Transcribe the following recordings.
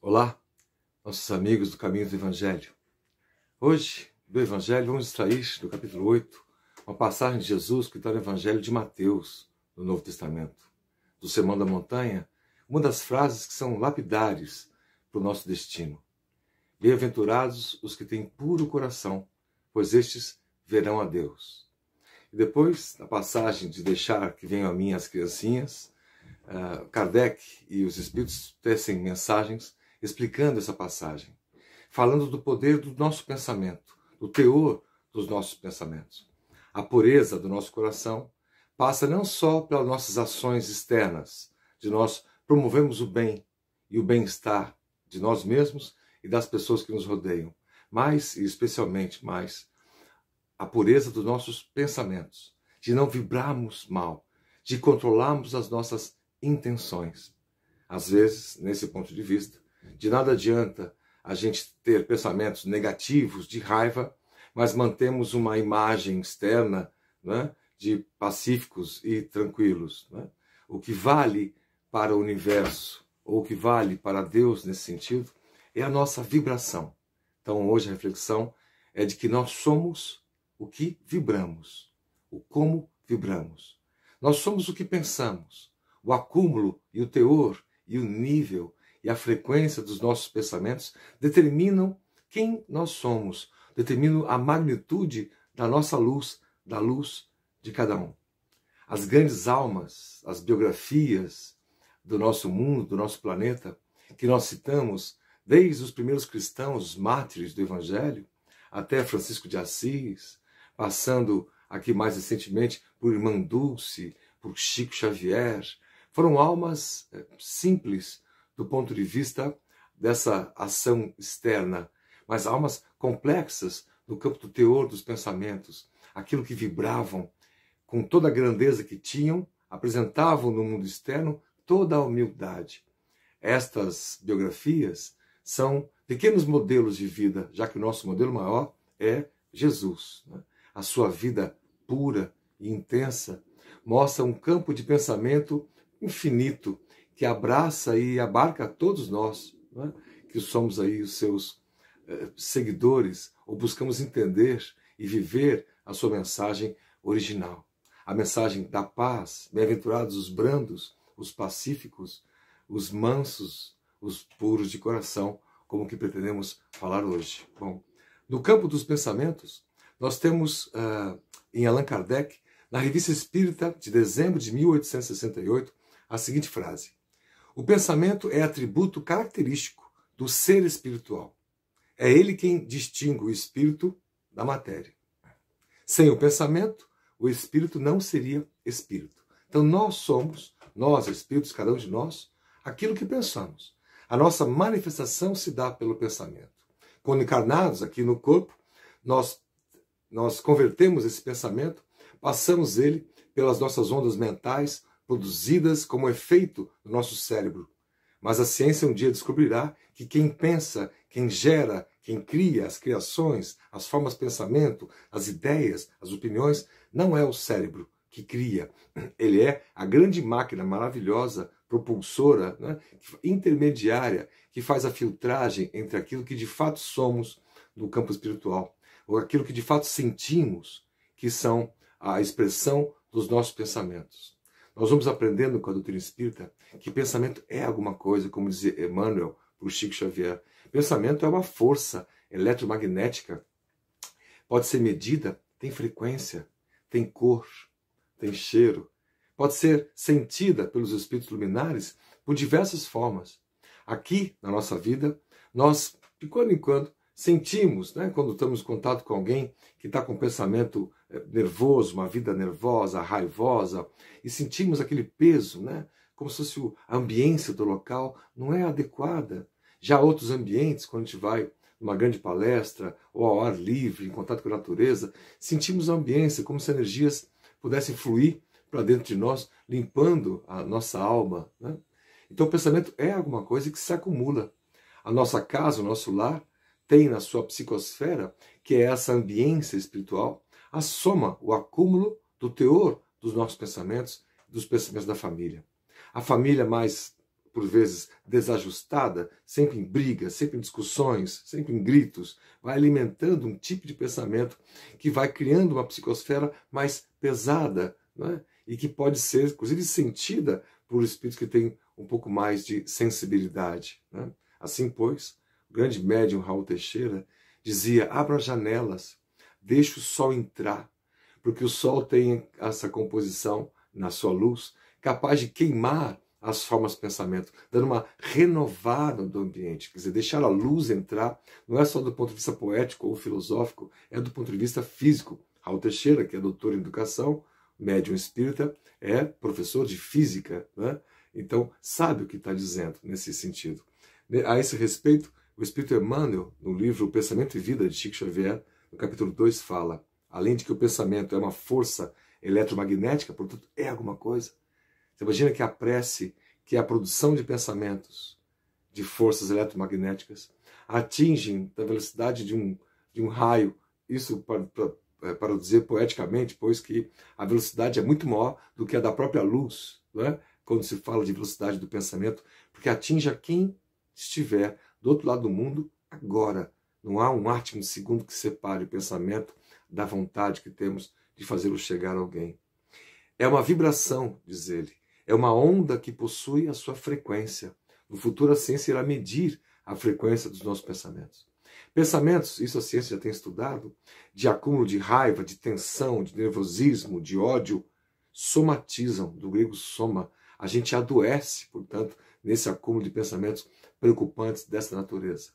Olá, nossos amigos do Caminho do Evangelho. Hoje, do Evangelho, vamos extrair do capítulo 8 uma passagem de Jesus que está no Evangelho de Mateus, no Novo Testamento. Do Sermão da Montanha, uma das frases que são lapidares para o nosso destino. Bem-aventurados os que têm puro coração, pois estes verão a Deus. E depois, na passagem de deixar que venham a mim as criancinhas, Kardec e os Espíritos tecem mensagens explicando essa passagem, falando do poder do nosso pensamento, do teor dos nossos pensamentos. A pureza do nosso coração passa não só pelas nossas ações externas, de nós promovemos o bem e o bem-estar de nós mesmos e das pessoas que nos rodeiam, mas, e especialmente mais, a pureza dos nossos pensamentos, de não vibrarmos mal, de controlarmos as nossas intenções. Às vezes, nesse ponto de vista, de nada adianta a gente ter pensamentos negativos, de raiva, mas mantemos uma imagem externa, né, de pacíficos e tranquilos. Né? O que vale para o universo, ou o que vale para Deus nesse sentido, é a nossa vibração. Então hoje a reflexão é de que nós somos o que vibramos, o como vibramos. Nós somos o que pensamos, o acúmulo e o teor e o nível e a frequência dos nossos pensamentos determinam quem nós somos, determinam a magnitude da nossa luz, da luz de cada um. As grandes almas, as biografias do nosso mundo, do nosso planeta, que nós citamos desde os primeiros cristãos, os mártires do Evangelho, até Francisco de Assis, passando aqui mais recentemente por Irmã Dulce, por Chico Xavier, foram almas simples do ponto de vista dessa ação externa, mas almas complexas no campo do teor dos pensamentos, aquilo que vibravam com toda a grandeza que tinham, apresentavam no mundo externo toda a humildade. Estas biografias são pequenos modelos de vida, já que o nosso modelo maior é Jesus. Né? A sua vida pura e intensa mostra um campo de pensamento infinito, que abraça e abarca todos nós, né? Que somos aí os seus seguidores, ou buscamos entender e viver a sua mensagem original. A mensagem da paz, bem-aventurados os brandos, os pacíficos, os mansos, os puros de coração, como que pretendemos falar hoje. Bom, no campo dos pensamentos, nós temos em Allan Kardec, na Revista Espírita de dezembro de 1868, a seguinte frase: o pensamento é atributo característico do ser espiritual. É ele quem distingue o espírito da matéria. Sem o pensamento, o espírito não seria espírito. Então nós somos, nós espíritos, cada um de nós, aquilo que pensamos. A nossa manifestação se dá pelo pensamento. Quando encarnados aqui no corpo, nós convertemos esse pensamento, passamos ele pelas nossas ondas mentais, produzidas como efeito do nosso cérebro. Mas a ciência um dia descobrirá que quem pensa, quem gera, quem cria as criações, as formas de pensamento, as ideias, as opiniões, não é o cérebro que cria. Ele é a grande máquina maravilhosa, propulsora, né, intermediária, que faz a filtragem entre aquilo que de fato somos no campo espiritual, ou aquilo que de fato sentimos, que são a expressão dos nossos pensamentos. Nós vamos aprendendo com a doutrina espírita que pensamento é alguma coisa, como dizia Emmanuel para o Chico Xavier. Pensamento é uma força eletromagnética, pode ser medida, tem frequência, tem cor, tem cheiro, pode ser sentida pelos espíritos luminares por diversas formas. Aqui, na nossa vida, nós, de quando em quando, sentimos, né, quando estamos em contato com alguém que está com um pensamento nervoso, uma vida nervosa, raivosa, e sentimos aquele peso, né, como se fosse a ambiência do local não é adequada. Já outros ambientes, quando a gente vai numa grande palestra ou ao ar livre, em contato com a natureza, sentimos a ambiência, como se energias pudessem fluir para dentro de nós, limpando a nossa alma. Né? Então o pensamento é alguma coisa que se acumula. A nossa casa, o nosso lar, tem na sua psicosfera, que é essa ambiência espiritual, a soma, o acúmulo do teor dos nossos pensamentos, dos pensamentos da família. A família mais por vezes desajustada, sempre em brigas, sempre em discussões, sempre em gritos, vai alimentando um tipo de pensamento que vai criando uma psicosfera mais pesada, né? E que pode ser, inclusive, sentida por espíritos que têm um pouco mais de sensibilidade, né? Assim, pois, o grande médium Raul Teixeira dizia: abra as janelas, deixe o sol entrar, porque o sol tem essa composição na sua luz, capaz de queimar as formas de pensamento, dando uma renovada do ambiente. Quer dizer, deixar a luz entrar não é só do ponto de vista poético ou filosófico, é do ponto de vista físico. Raul Teixeira, que é doutor em educação, médium espírita, é professor de física, né? Então sabe o que está dizendo nesse sentido. A esse respeito, o Espírito Emmanuel, no livro O Pensamento e Vida, de Chico Xavier, no capítulo 2, fala: além de que o pensamento é uma força eletromagnética, portanto é alguma coisa. Você imagina que a prece, que é a produção de pensamentos, de forças eletromagnéticas, atingem a velocidade de um raio, isso para dizer poeticamente, pois que a velocidade é muito maior do que a da própria luz, não é? Quando se fala de velocidade do pensamento, porque atinge a quem estiver do outro lado do mundo agora. Não há um átimo segundo que separe o pensamento da vontade que temos de fazê-lo chegar a alguém. É uma vibração, diz ele. É uma onda que possui a sua frequência. No futuro, a ciência irá medir a frequência dos nossos pensamentos. Pensamentos, isso a ciência já tem estudado, de acúmulo de raiva, de tensão, de nervosismo, de ódio, somatizam, do grego soma. A gente adoece, portanto, nesse acúmulo de pensamentos preocupantes dessa natureza.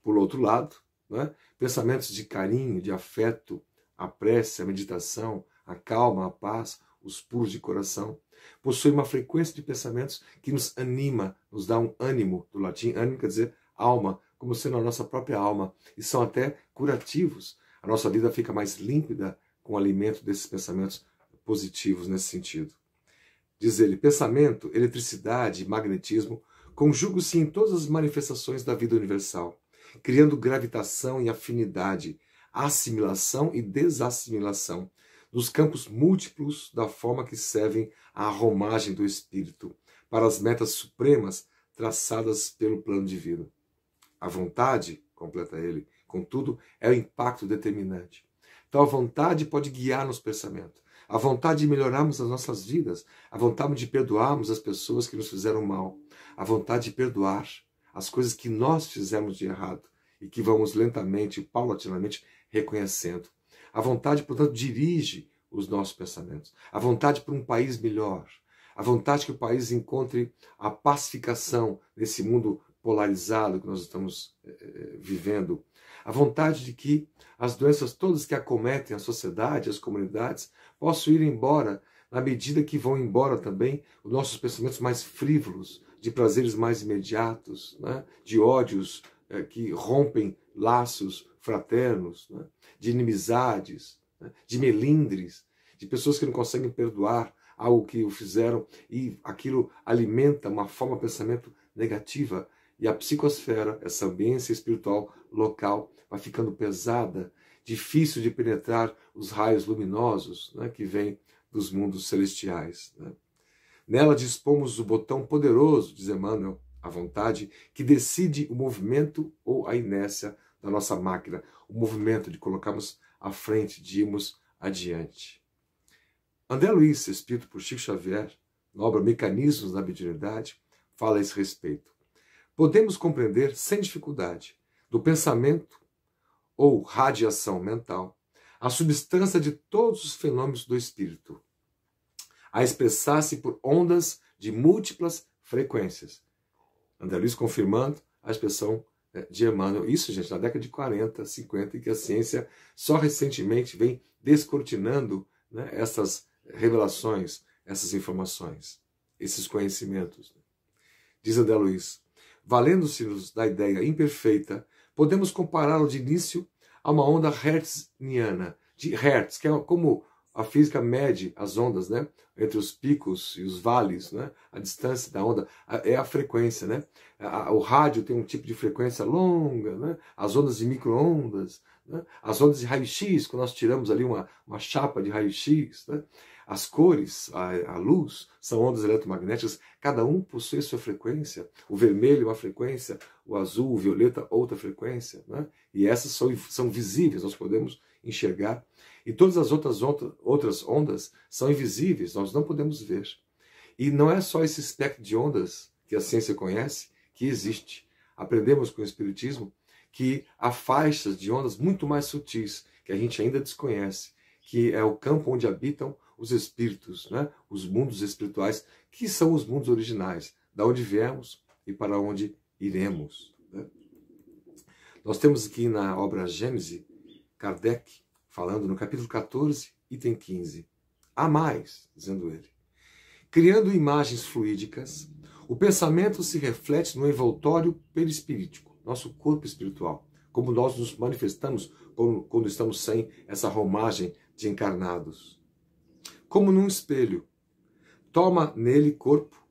Por outro lado, né, pensamentos de carinho, de afeto, a prece, a meditação, a calma, a paz, os puros de coração, possuem uma frequência de pensamentos que nos anima, nos dá um ânimo, do latim ânimo quer dizer alma, como sendo a nossa própria alma, e são até curativos. A nossa vida fica mais límpida com o alimento desses pensamentos positivos nesse sentido. Diz ele: pensamento, eletricidade, magnetismo conjugam-se em todas as manifestações da vida universal, criando gravitação e afinidade, assimilação e desassimilação, nos campos múltiplos da forma que servem à romagem do espírito, para as metas supremas traçadas pelo plano divino. A vontade, completa ele, contudo, é o impacto determinante. Tal vontade pode guiar nos pensamentos, a vontade de melhorarmos as nossas vidas, a vontade de perdoarmos as pessoas que nos fizeram mal, a vontade de perdoar as coisas que nós fizemos de errado e que vamos lentamente, paulatinamente reconhecendo. A vontade, portanto, dirige os nossos pensamentos. A vontade por um país melhor. A vontade que o país encontre a pacificação nesse mundo polarizado que nós estamos vivendo. A vontade de que as doenças todas que acometem a sociedade, as comunidades, possam ir embora, na medida que vão embora também os nossos pensamentos mais frívolos, de prazeres mais imediatos, né? De ódios que rompem laços fraternos, né? De inimizades, né? De melindres, de pessoas que não conseguem perdoar algo que o fizeram e aquilo alimenta uma forma de pensamento negativa. E a psicosfera, essa ambiência espiritual local, vai ficando pesada, difícil de penetrar os raios luminosos, né, que vêm dos mundos celestiais. Né? Nela dispomos o botão poderoso, diz Emmanuel, a vontade, que decide o movimento ou a inércia da nossa máquina, o movimento de colocarmos à frente, de irmos adiante. André Luiz, escrito por Chico Xavier, na obra Mecanismos da Mediunidade, fala a esse respeito. Podemos compreender sem dificuldade do pensamento ou radiação mental a substância de todos os fenômenos do espírito, a expressar-se por ondas de múltiplas frequências. André Luiz confirmando a expressão de Emmanuel. Isso, gente, na década de 40, 50, em que a ciência só recentemente vem descortinando, né, essas revelações, essas informações, esses conhecimentos. Diz André Luiz: valendo-se-nos da ideia imperfeita, podemos compará-lo de início a uma onda hertziana, de Hertz, que é como a física mede as ondas, né? Entre os picos e os vales, né? A distância da onda é a frequência, né? O rádio tem um tipo de frequência longa, né? As ondas de micro-ondas, né? As ondas de raio-x, quando nós tiramos ali uma chapa de raio-x, né? As cores, a luz, são ondas eletromagnéticas, cada um possui sua frequência. O vermelho é uma frequência, o azul, o violeta, outra frequência. Né? E essas são visíveis, nós podemos enxergar. E todas as outras ondas são invisíveis, nós não podemos ver. E não é só esse espectro de ondas que a ciência conhece que existe. Aprendemos com o Espiritismo que há faixas de ondas muito mais sutis, que a gente ainda desconhece, que é o campo onde habitam os espíritos, né? Os mundos espirituais, que são os mundos originais, da onde viemos e para onde iremos. Né? Nós temos aqui na obra Gênese, Kardec, falando no capítulo 14, item 15. Há mais, dizendo ele. Criando imagens fluídicas, o pensamento se reflete no envoltório perispirítico, nosso corpo espiritual, como nós nos manifestamos quando estamos sem essa romagem de encarnados. Como num espelho, toma nele corpo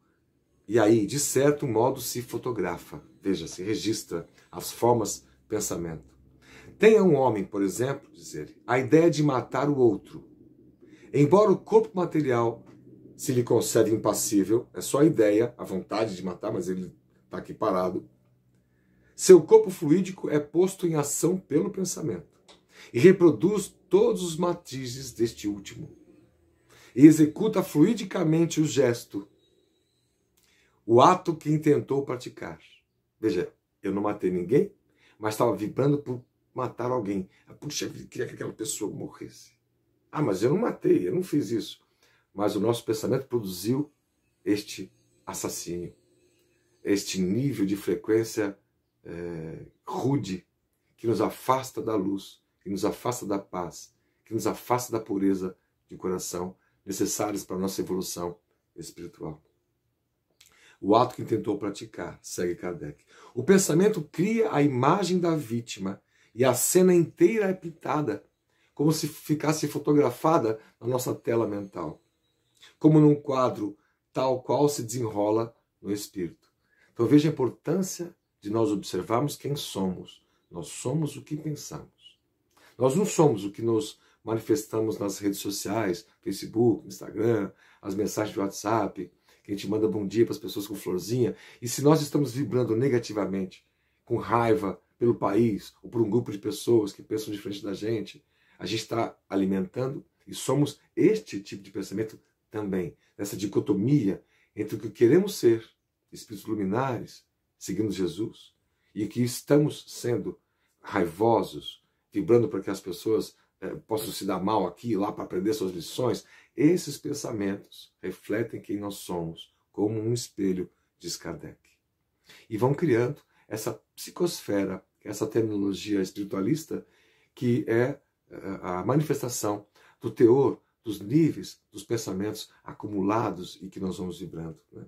e aí, de certo modo, se fotografa, veja, se registra as formas pensamento. Tenha um homem, por exemplo, diz ele, a ideia de matar o outro. Embora o corpo material se lhe concede impassível, é só a ideia, a vontade de matar, mas ele está aqui parado. Seu corpo fluídico é posto em ação pelo pensamento e reproduz todos os matizes deste último. E executa fluidicamente o gesto, o ato que intentou praticar. Veja, eu não matei ninguém, mas estava vibrando por matar alguém. Puxa, eu queria que aquela pessoa morresse. Ah, mas eu não matei, eu não fiz isso. Mas o nosso pensamento produziu este assassínio, este nível de frequência rude, que nos afasta da luz, que nos afasta da paz, que nos afasta da pureza de coração, necessários para a nossa evolução espiritual. O ato que tentou praticar, segue Kardec. O pensamento cria a imagem da vítima e a cena inteira é pintada, como se ficasse fotografada na nossa tela mental, como num quadro tal qual se desenrola no espírito. Então veja a importância de nós observarmos quem somos. Nós somos o que pensamos. Nós não somos o que nos manifestamos nas redes sociais, Facebook, Instagram, as mensagens de WhatsApp, que a gente manda bom dia para as pessoas com florzinha. E se nós estamos vibrando negativamente, com raiva pelo país, ou por um grupo de pessoas que pensam diferente da gente, a gente está alimentando e somos este tipo de pensamento também. Nessa dicotomia entre o que queremos ser, espíritos luminares, seguindo Jesus, e que estamos sendo raivosos, vibrando para que as pessoas possam se dar mal aqui e lá para aprender suas lições. Esses pensamentos refletem quem nós somos, como um espelho, diz Kardec. E vão criando essa psicosfera, essa terminologia espiritualista, que é a manifestação do teor, dos níveis, dos pensamentos acumulados e que nós vamos vibrando. Né?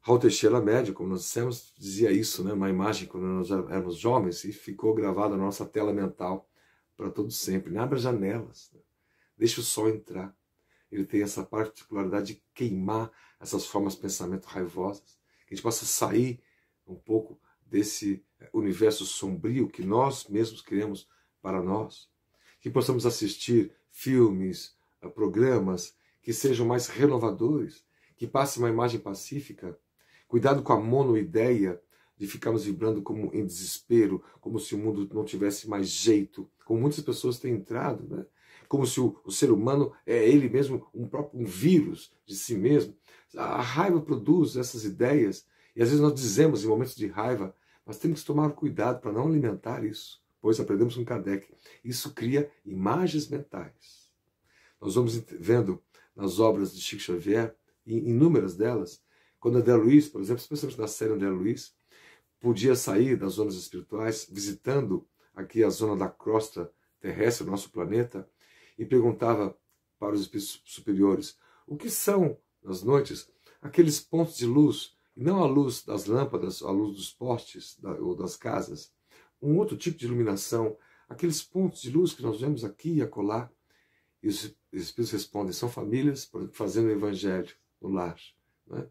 Raul Teixeira Médio, como nós dissemos, dizia isso, né? Uma imagem quando nós éramos jovens e ficou gravada na nossa tela mental para todo sempre. Não abra janelas, né? Deixa o sol entrar. Ele tem essa particularidade de queimar essas formas de pensamento raivosas, que a gente possa sair um pouco desse universo sombrio que nós mesmos criamos para nós, que possamos assistir filmes, programas que sejam mais renovadores, que passem uma imagem pacífica. Cuidado com a monoideia de ficarmos vibrando como em desespero, como se o mundo não tivesse mais jeito, como muitas pessoas têm entrado, né? Como se o ser humano é ele mesmo um vírus de si mesmo. A raiva produz essas ideias, e às vezes nós dizemos em momentos de raiva, mas temos que tomar cuidado para não alimentar isso, pois aprendemos com Kardec, isso cria imagens mentais. Nós vamos vendo nas obras de Chico Xavier, inúmeras delas, quando André Luiz, por exemplo, especialmente na série André Luiz, podia sair das zonas espirituais, visitando aqui a zona da crosta terrestre, nosso planeta, e perguntava para os espíritos superiores o que são, nas noites, aqueles pontos de luz, e não a luz das lâmpadas, a luz dos postes ou das casas, um outro tipo de iluminação, aqueles pontos de luz que nós vemos aqui e acolá. E os espíritos respondem, são famílias fazendo o evangelho no lar. Né?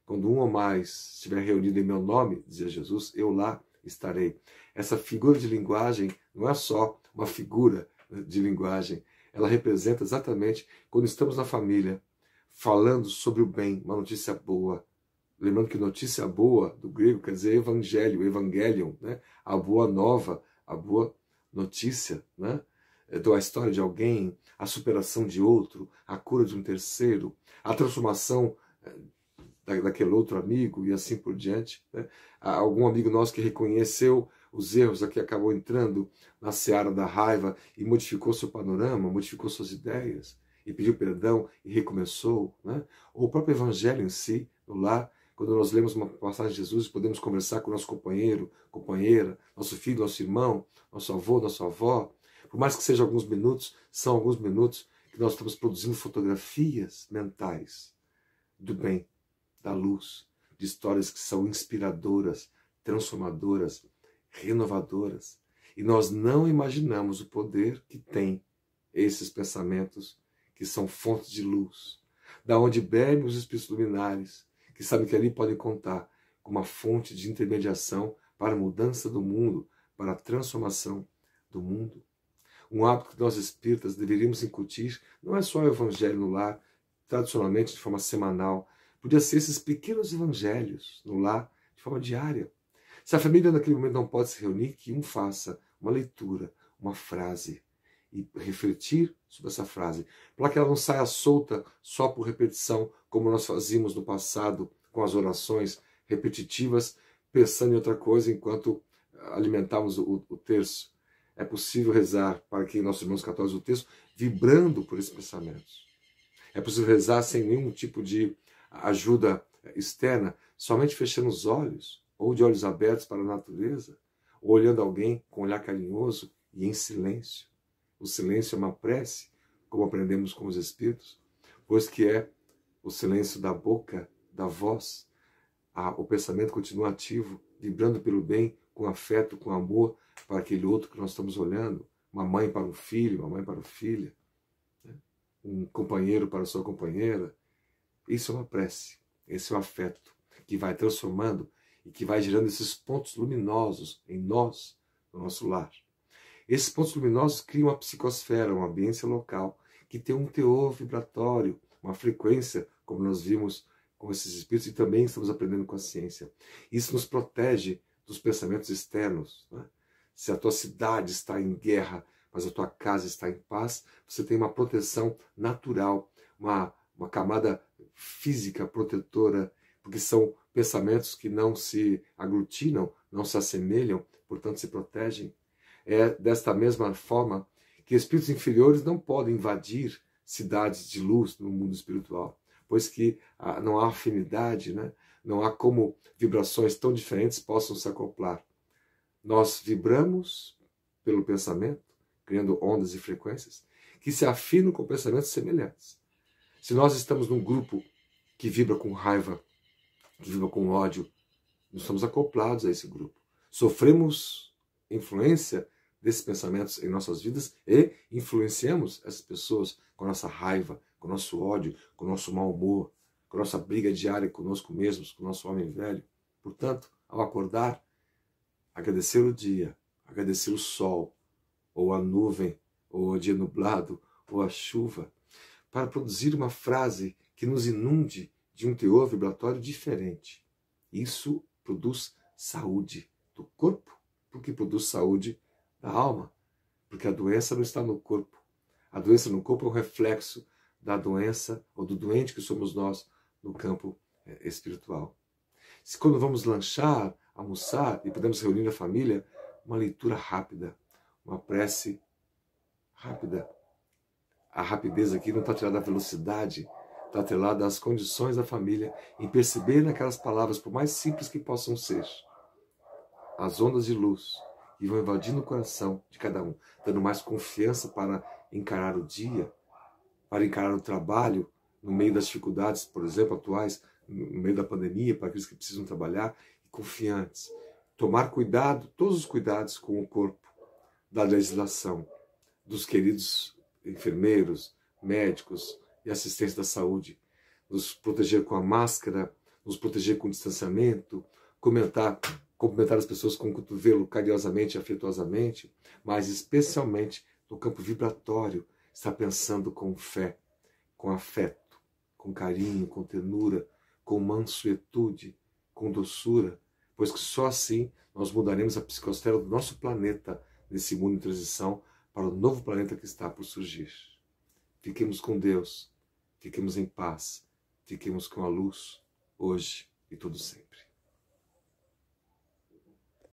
Quando um ou mais estiver reunido em meu nome, dizia Jesus, eu lá estarei. Essa figura de linguagem não é só uma figura de linguagem, ela representa exatamente quando estamos na família, falando sobre o bem, uma notícia boa. Lembrando que notícia boa, do grego, quer dizer evangelho, evangelion, né? A boa nova, a boa notícia, né? Da história de alguém, a superação de outro, a cura de um terceiro, a transformação daquele outro amigo e assim por diante. Né? Algum amigo nosso que reconheceu os erros aqui acabou entrando na seara da raiva e modificou seu panorama, modificou suas ideias e pediu perdão e recomeçou. Né? Ou o próprio evangelho em si, no lar, quando nós lemos uma passagem de Jesus, podemos conversar com o nosso companheiro, companheira, nosso filho, nosso irmão, nosso avô, nossa avó. Por mais que sejam alguns minutos, são alguns minutos que nós estamos produzindo fotografias mentais do bem, da luz, de histórias que são inspiradoras, transformadoras, renovadoras. E nós não imaginamos o poder que tem esses pensamentos que são fontes de luz, da onde bebem os espíritos luminares, que sabem que ali podem contar com uma fonte de intermediação para a mudança do mundo, para a transformação do mundo. Um hábito que nós espíritas deveríamos incutir não é só o evangelho no lar, tradicionalmente de forma semanal, podia ser esses pequenos evangelhos no lar, de forma diária. Se a família naquele momento não pode se reunir, que um faça uma leitura, uma frase, e refletir sobre essa frase, para que ela não saia solta só por repetição, como nós fazíamos no passado com as orações repetitivas, pensando em outra coisa enquanto alimentávamos o terço. É possível rezar para que nossos irmãos católicos o terço vibrando por esses pensamentos. É possível rezar sem nenhum tipo de ajuda externa, somente fechando os olhos, ou de olhos abertos para a natureza, ou olhando alguém com um olhar carinhoso e em silêncio. O silêncio é uma prece, como aprendemos com os Espíritos, pois que é o silêncio da boca, da voz. O pensamento continua ativo, vibrando pelo bem, com afeto, com amor, para aquele outro que nós estamos olhando. Uma mãe para um filho, uma mãe para o filho, né? Um companheiro para a sua companheira. Isso é uma prece, esse é o afeto que vai transformando e que vai gerando esses pontos luminosos em nós, no nosso lar. Esses pontos luminosos criam uma psicosfera, uma ambiência local, que tem um teor vibratório, uma frequência, como nós vimos com esses espíritos e também estamos aprendendo com a ciência. Isso nos protege dos pensamentos externos. Né? Se a tua cidade está em guerra, mas a tua casa está em paz, você tem uma proteção natural, uma camada física protetora, porque são pensamentos que não se aglutinam, não se assemelham, portanto se protegem. É desta mesma forma que espíritos inferiores não podem invadir cidades de luz no mundo espiritual, pois que não há afinidade, né? Não há como vibrações tão diferentes possam se acoplar. Nós vibramos pelo pensamento, criando ondas e frequências, que se afinam com pensamentos semelhantes. Se nós estamos num grupo que vibra com raiva, que vibra com ódio, nós estamos acoplados a esse grupo. Sofremos influência desses pensamentos em nossas vidas e influenciamos essas pessoas com a nossa raiva, com o nosso ódio, com o nosso mau humor, com a nossa briga diária conosco mesmos, com o nosso homem velho. Portanto, ao acordar, agradecer o dia, agradecer o sol, ou a nuvem, ou o dia nublado, ou a chuva, para produzir uma frase que nos inunde de um teor vibratório diferente. Isso produz saúde do corpo, porque produz saúde da alma, porque a doença não está no corpo. A doença no corpo é um reflexo da doença ou do doente que somos nós no campo espiritual. Se quando vamos lanchar, almoçar e podemos reunir a família, uma leitura rápida, uma prece rápida. A rapidez aqui não está atrelada à velocidade, está atrelada às condições da família, em perceber naquelas palavras, por mais simples que possam ser, as ondas de luz que vão invadindo o coração de cada um, dando mais confiança para encarar o dia, para encarar o trabalho no meio das dificuldades, por exemplo, atuais, no meio da pandemia, para aqueles que precisam trabalhar, e confiantes. Tomar cuidado, todos os cuidados com o corpo, da legislação, dos queridos enfermeiros, médicos e assistentes da saúde, nos proteger com a máscara, nos proteger com o distanciamento, cumprimentar as pessoas com o cotovelo carinhosamente e afetuosamente, mas especialmente no campo vibratório, está pensando com fé, com afeto, com carinho, com ternura, com mansuetude, com doçura, pois que só assim nós mudaremos a psicosfera do nosso planeta nesse mundo em transição para o novo planeta que está por surgir. Fiquemos com Deus, fiquemos em paz, fiquemos com a luz, hoje e todo sempre.